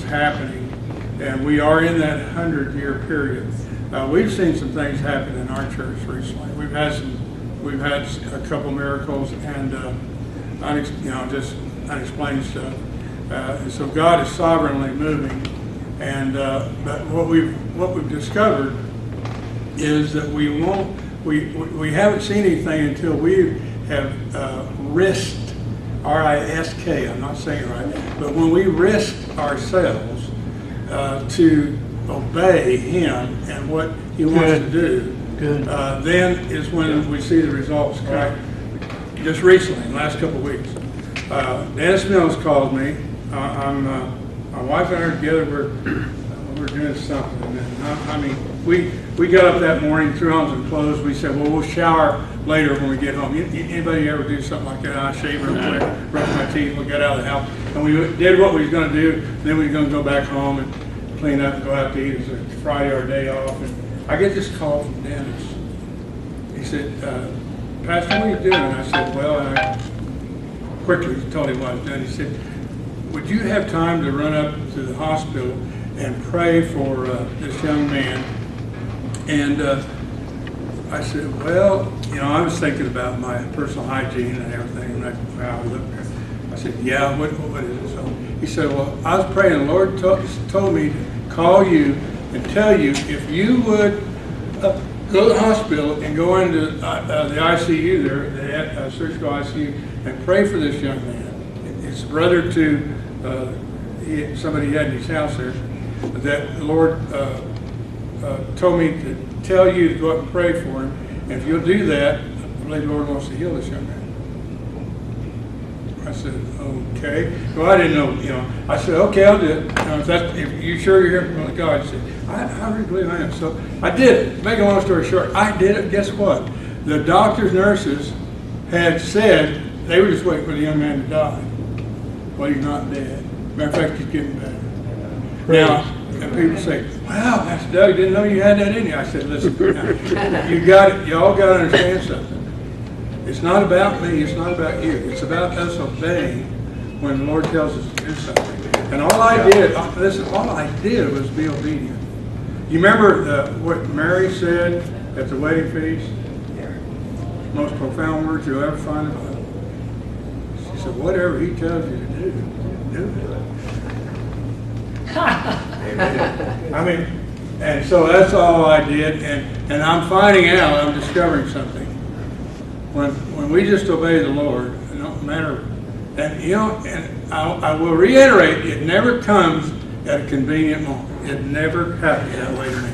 happening, and we are in that 100-year period. We've seen some things happen in our church recently. We've had a couple miracles and just unexplained stuff. And so God is sovereignly moving, and but what we've discovered is that we haven't seen anything until we have risked, R-I-S-K, I'm not saying it right, but when we risk ourselves to obey Him and what He wants to do, then is when we see the results. Just recently, in the last couple of weeks, Dennis Mills called me. My wife and I are together. We're doing something. And we got up that morning, threw on some clothes. We said, well, we'll shower later when we get home. Anybody ever do something like that? I shave real quick, brush my teeth, we got out of the house, and we did what we was going to do. Then we were going to go back home and clean up and go out to eat. It was a Friday, our day off, and I get this call from Dennis. He said, Pastor, what are you doing? And I said, well, I quickly told him what I was doing. He said, would you have time to run up to the hospital and pray for this young man? And I said, well, I was thinking about my personal hygiene and everything, and how I looked. I said, yeah, what is it? So he said, well, I was praying, the Lord told me to call you and tell you if you would go to the hospital and go into the ICU there, the surgical ICU, and pray for this young man. His brother to somebody he had in his house there, that the Lord told me to tell you to go up and pray for him. And if you'll do that, I believe the Lord wants to heal this young man. I said, okay. Well, I didn't know, I said, okay, I'll do it. If you're sure you're hearing from God, he said, I really believe I am. So I did it. Make a long story short, I did it. Guess what? The doctors, nurses had said they were just waiting for the young man to die. Well, he's not dead. Matter of fact, he's getting better. Now, and people say, wow, Pastor Doug, didn't know you had that in you. I said, listen, y'all got to understand something. It's not about me, it's not about you. It's about us obeying when the Lord tells us to do something. And all I did was be obedient. You remember what Mary said at the wedding feast? Most profound words you'll ever find in the Bible. She said, whatever He tells you to do, do it. And so that's all I did. And I'm finding out, I'm discovering something. When we just obey the Lord, it don't matter. And I will reiterate, it never comes at a convenient moment. It never happens that way to me.